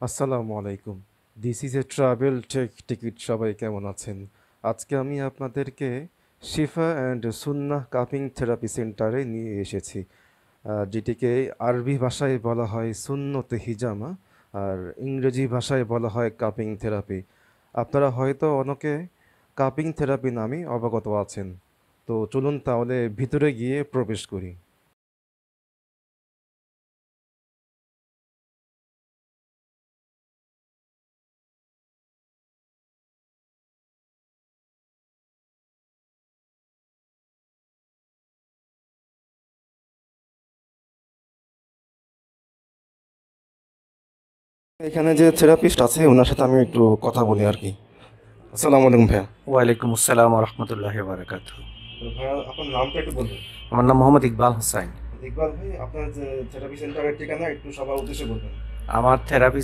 আসসালামু আলাইকুম। This is a travel tech ticket. সবাই কেমন আছেন? আজকে আমি আপনাদেরকে শিফা অ্যান্ড সুন্নাহ কাপিং থেরাপি সেন্টারে নিয়ে এসেছি, যেটিকে আরবি ভাষায় বলা হয় সুন্নতে হিজামা, আর ইংরেজি ভাষায় বলা হয় কাপিং থেরাপি। আপনারা হয়তো অনেকে কাপিং থেরাপি নামে অবগত আছেন। তো চলুন তাহলে ভিতরে গিয়ে প্রবেশ করি। এখানে যে থেরাপিস্ট আছে ওনার সাথে আমি একটু কথা বলি আর কি। আসসালামু আলাইকুম ভাইয়া। ওয়ালাইকুম আসসালাম রহমতুল্লাহ বারাকাতু। তো ভাইয়া আপনার নামটা একটু বলবেন। আমার নাম মোহাম্মদ ইকবাল হোসাইন। ইকবাল ভাই, আপনার যে থেরাপি সেন্টারের ঠিকানা একটু সবার উদ্দেশ্যে বলবেন। আমার থেরাপি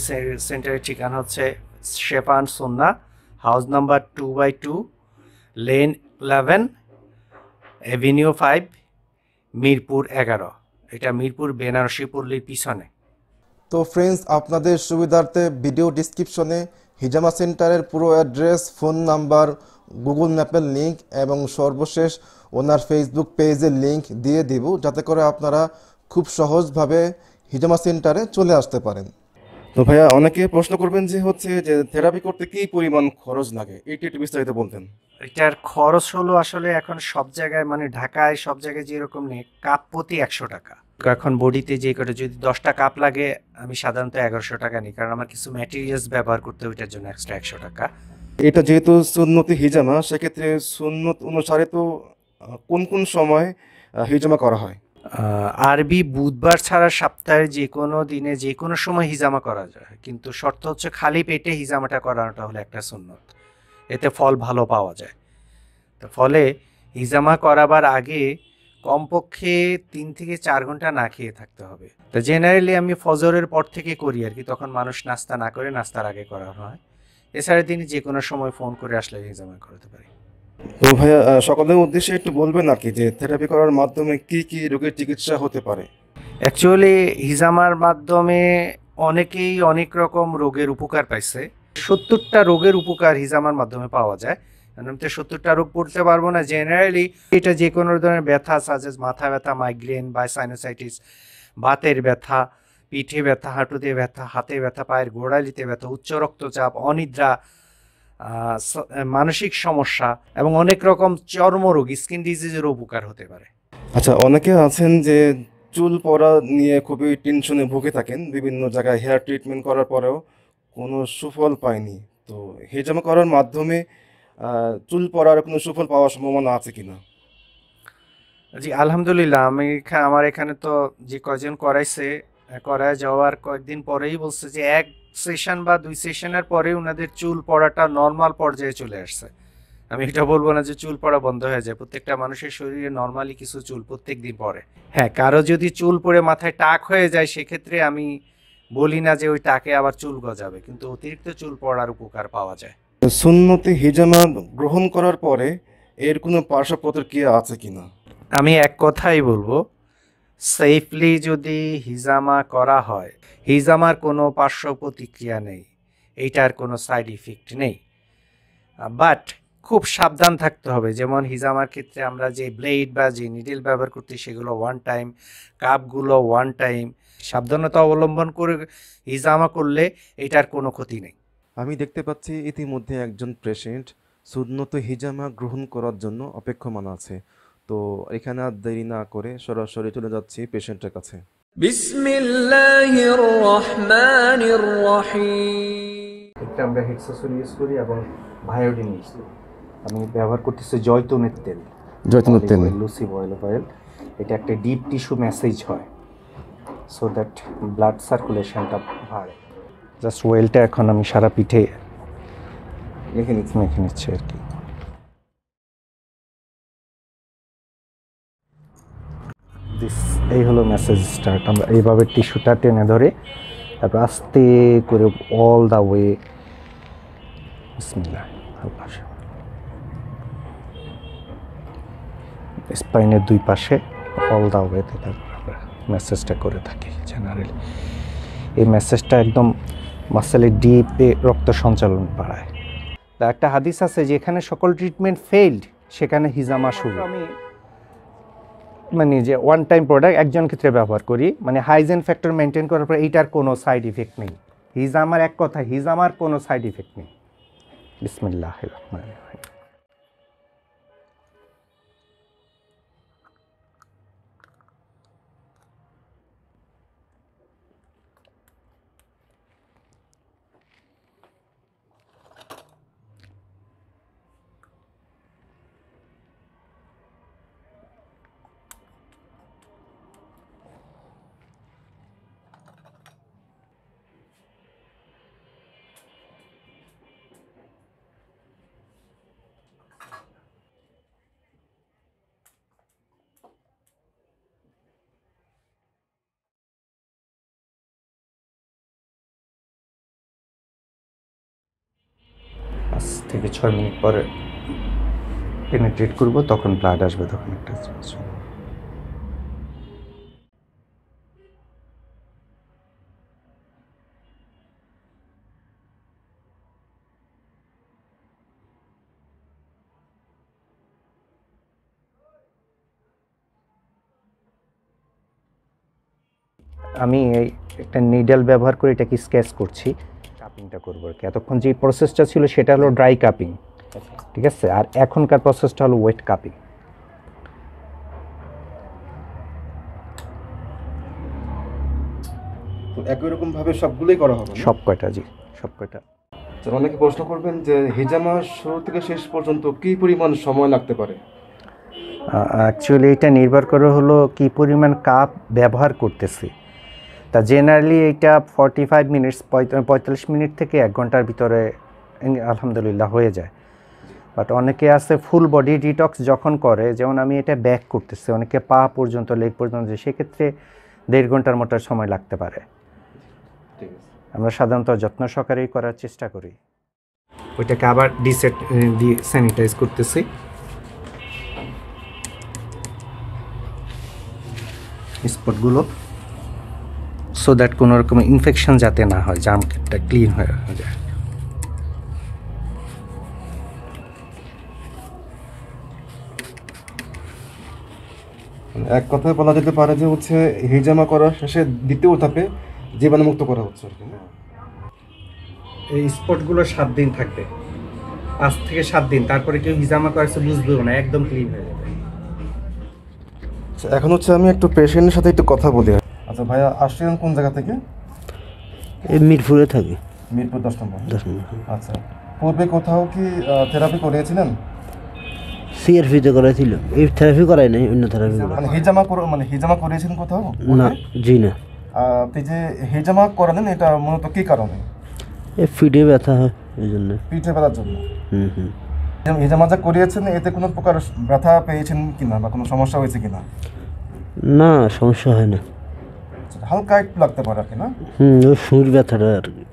সেন্টারের ঠিকানা হচ্ছে শেফান সুন্না, house number 2/2, lane 11, avenue 5, Mirpur 11। এটা মিরপুর বেনারসি পল্লীর পিছনে। তো ফ্রেন্ডস, আপনাদের সুবিধার্থে ভিডিও ডিসক্রিপশনে হিজামা সেন্টারের পুরো অ্যাড্রেস, ফোন নাম্বার, গুগল ম্যাপের লিংক এবং সর্বশেষ ওনার ফেসবুক পেজের লিংক দিয়ে দিব, যাতে করে আপনারা খুব সহজভাবে হিজামা সেন্টারে চলে আসতে পারেন। তো ভাইয়া, অনেকে প্রশ্ন করবেন যে যে থেরাপি করতে কী পরিমাণ খরচ লাগে, এইটি একটু বিস্তারিত বলতেন। এটার খরচ হলো আসলে এখন সব জায়গায়, মানে ঢাকায় সব জায়গায় যেরকম নেই, কাপ প্রতি 100 টাকা। এখন বডিতে যে করে যদি 10টা কাপ লাগে, আমি সাধারণত 1100 টাকা নিই, কারণ আমার কিছু ম্যাটেরিয়ালস ব্যবহার করতে ওইটার জন্য এক্সট্রা 100 টাকা। এটা যেহেতু সুন্নতি হিজামা, সেক্ষেত্রে সুন্নত অনুসারে তো কোন কোন সময় হিজামা করা হয়? আরবি বুধবার ছাড়া সপ্তাহের যে কোনো দিনে যে কোনো সময় হিজামা করা যায়, কিন্তু শর্ত হচ্ছে খালি পেটে হিজামাটা করানোটা হলো একটা সুন্নত। এতে ফল ভালো পাওয়া যায়। তো ফলে হিজামা করাবার আগে কমপক্ষে 3 থেকে 4 ঘন্টা না খেয়ে থাকতে হবে। তো জেনারেলি আমি ফজরের পর থেকে করি আর কি, তখন মানুষ নাস্তা না করে নাস্তার আগে করা হয়। এছাড়া তিনি যে কোনো সময় ফোন করে আসলে হিজামা করাতে পারি। তো ভাইয়া, সকলের উদ্দেশ্যে একটু বলবেন আর কি, যে থেরাপি করার মাধ্যমে কি কি রোগের চিকিৎসা হতে পারে? অ্যাকচুয়ালি হিজামার মাধ্যমে অনেকেই অনেক রকম রোগের উপকার পাইছে। 70টা রোগের উপকার হিজামার মাধ্যমে পাওয়া যায়। আমি তো 70টা রোগ পড়তে পারবো না। জেনারেলি এটা যে কোনো ধরনের ব্যথা, সাজেস মাথা ব্যথা, মাইগ্রেন বা সাইনোসাইটিস, বাতের ব্যথা, পিঠে ব্যথা, হাঁটুতে ব্যথা, হাতে ব্যথা, পায়ের গোড়ালিতে ব্যথা, উচ্চ রক্তচাপ, অনিদ্রা, মানসিক সমস্যা এবং অনেক রকম চর্মরোগ, স্কিন ডিজিজেরও উপকার হতে পারে। আচ্ছা, অনেকে আছেন যে চুল পড়া নিয়ে খুবই টেনশনে ভুগে থাকেন, বিভিন্ন জায়গায় হেয়ার ট্রিটমেন্ট করার পরেও কোনো সুফল পায়নি। তো হেজামা করার মাধ্যমে চুল পড়ার কোনো সুফল পাওয়ার সম্ভাবনা আছে কিনা? জি, আলহামদুলিল্লাহ। আমার এখানে তো যে কয়জন করাইছে, করায় যাওয়ার কয়েকদিন পরেই বলছে যে 1 সেশন বা 2 সেশনের পরে উনাদের চুল পড়াটা নর্মাল পর্যায়ে চলে আসছে। আমি এটা বলবো না যে চুল পড়া বন্ধ হয়ে যায়। প্রত্যেকটা মানুষের শরীরে নরমালি কিছু চুল প্রত্যেকদিন পড়ে। হ্যাঁ, কারো যদি চুল পড়ে মাথায় টাক হয়ে যায়, সেক্ষেত্রে আমি বলি না যে ওই টাকে আবার চুল গজাবে, কিন্তু অতিরিক্ত চুল পড়ার উপকার পাওয়া যায়। সুন্নতি হিজামা গ্রহণ করার পরে এর কোনো পার্শ্ব প্রতিক্রিয়া আছে কিনা? আমি এক কথাই বলবো, সেফলি যদি হিজামা করা হয়, হিজামার কোনো পার্শ্ব প্রতিক্রিয়া নেই, এইটার কোনো সাইড ইফেক্ট নেই। বাট খুব সাবধান থাকতে হবে। যেমন হিজামার ক্ষেত্রে আমরা যে ব্লেড বা যে নিডেল ব্যবহার করতে, সেগুলো ওয়ান টাইম, কাপগুলো ওয়ান টাইম। সাবধানতা অবলম্বন করে হিজামা করলে এটার কোনো ক্ষতি নেই। আমি দেখতে পাচ্ছি ইতিমধ্যে একজন পেশেন্ট সুন্নত হিজামা গ্রহণ করার জন্য অপেক্ষমান আছে। তো এখানে আর দেরি না করে সরাসরি চলে যাচ্ছি পেশেন্টের কাছে। বিসমিল্লাহির রহমানির রহিম। একটা আমরা হেক্সাসোল ইউজ করি এবং ভায়োডিন ইউজ করি। আমি ব্যবহার করতেছি জয়তুনের তেল, জয়তুনের তেল। লুসিভ অয়েল। এটা একটা ডিপ টিস্যু ম্যাসেজ হয়, সো দ্যাট ব্লাড সার্কুলেশনটা বাড়ে। জাস্ট অয়েলটা এখন আমি সারা পিঠে মেখে নিচ্ছি আর কি। এই হলো মেসেজ স্টার্ট। আমরা এইভাবে টিস্যুটা টেনে ধরে তারপর আস্তে করে অল দা ওয়ে, বিসমিল্লাহ, স্পাইনের 2 পাশে অল দা ওয়েতে তারপর আমরা মেসেজটা করে থাকি। জেনারেলি এই মেসেজটা একদম মাসেলের ডিপে রক্ত সঞ্চালন বাড়ায়। তা একটা হাদিস আছে যে এখানে সকল ট্রিটমেন্ট ফেইলড, সেখানে হিজামা শুরু। আমি মানে যে ওয়ান টাইম প্রোডাক্ট একজন ক্ষেত্রে ব্যবহার করি, মানে হাইজেন ফ্যাক্টর মেনটেন করার পর এইটার কোনো সাইড ইফেক্ট নেই। হিজামার এক কথা, হিজামার কোনো সাইড ইফেক্ট নেই। বিসমিল্লাহির রহমানির রহিম। পাঁচ থেকে 6 মিনিট পরে পেনিট্রেট করব, তখন ব্লাড আসবে, তখন একটা আমি এই একটা নিডল ব্যবহার করে এটাকে স্কেচ করছি, কাপিংটা করবো আর কি। এতক্ষণ যে প্রসেসটা ছিল সেটা হলো ড্রাই কাপিং, ঠিক আছে, আর এখনকার প্রসেসটা হলো ওয়েট কাপিং। তো একই রকম ভাবে সবগুলোই করা হবে না? সব কয়টা, জি সব কয়টা। স্যার, অনেকে প্রশ্ন করবেন যে হিজামা শুরু থেকে শেষ পর্যন্ত কি পরিমাণ সময় লাগতে পারে? অ্যাকচুয়ালি এটা নির্ভর করে হলো কি পরিমাণ কাপ ব্যবহার করতেছি। তা জেনারেলি এটা 45 মিনিটস 45 মিনিট থেকে 1 ঘন্টার ভিতরে আলহামদুলিল্লাহ হয়ে যায়। বাট অনেকে আছে ফুল বডি ডিটক্স যখন করে, যেমন আমি এটা ব্যাক করতেছি, অনেকে পা পর্যন্ত, লেগ পর্যন্ত, সেক্ষেত্রে 1.5 ঘন্টার মতো সময় লাগতে পারে। আমরা সাধারণত যত্ন সহকারেই করার চেষ্টা করি। ওইটাকে আবার স্যানিটাইজ করতেছি। স্পটগুলো সো দ্যাট কোনো রকম ইনফেকশন যাতে না হয়, জার্মটা ক্লিন হয়ে যায়। এক কথায় বলা যেতে পারে যে হচ্ছে হিজামা করার শেষে দ্বিতীয় ধাপে জীবাণুমুক্ত করা হচ্ছে আর কি। এই স্পটগুলো 7 দিন থাকবে, 5 থেকে 7 দিন, তারপরে কেউ হিজামা করেছে বুঝবেও না, একদম ক্লিন হয়ে যাবে। এখন হচ্ছে আমি একটু পেশেন্টের সাথে একটু কথা বলি। আচ্ছা ভাইয়া, আসছেন কোন জায়গা থেকে? এই মিরপুরে থাকি। মিরপুর 10 নম্বর। 10 নম্বর। আচ্ছা, পূর্বে কোথাও কি থেরাপি করিয়েছিলেন? সিআরপিতে করাইছিল, এই থেরাপি করাই নাই, অন্য থেরাপি করা। মানে হিজামা করিয়েছেন কোথাও? না, জি না। আপনি যে হিজামা করালেন এটা মূলত কি কারণে? এই ফিডে ব্যথা হয় এই জন্য। পিঠে ব্যথার জন্য? হুম। হিজামা যা করিয়েছেন এতে কোনো প্রকার ব্যথা পেয়েছেন কিনা বা কোনো সমস্যা হয়েছে কিনা? না, সমস্যা হয় না। হালকা একটু লাগতে পারে আর কি, না? ওই সুর ব্যথাটা আর কি।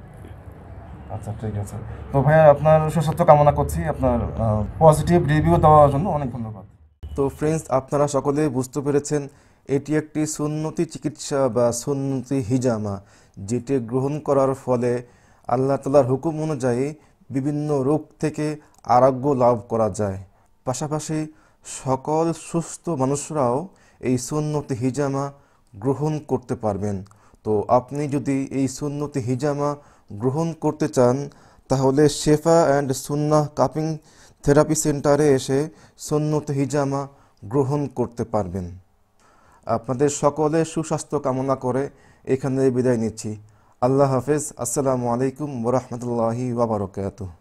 আচ্ছা, ঠিক আছে। তো ভাইয়া, আপনার সুস্বাস্থ্য কামনা করছি। আপনার পজিটিভ রিভিউ দেওয়ার জন্য অনেক ধন্যবাদ। তো ফ্রেন্ডস, আপনারা সকলে বুঝতে পেরেছেন এটি একটি সুন্নতি চিকিৎসা বা সুন্নতি হিজামা, যেটি গ্রহণ করার ফলে আল্লাহ তাআলার হুকুম অনুযায়ী বিভিন্ন রোগ থেকে আরোগ্য লাভ করা যায়। পাশাপাশি সকল সুস্থ মানুষরাও এই সুন্নতি হিজামা গ্রহণ করতে পারবেন। তো আপনি যদি এই সুন্নতি হিজামা গ্রহণ করতে চান তাহলে শেফা অ্যান্ড সুন্নাহ কাপিং থেরাপি সেন্টারে এসে সুন্নতি হিজামা গ্রহণ করতে পারবেন। আপনাদের সকলের সুস্বাস্থ্য কামনা করে এখানে বিদায় নিচ্ছি। আল্লাহ হাফেজ। আসসালামু আলাইকুম ওয়া রাহমাতুল্লাহি ওয়া বারাকাতুহু।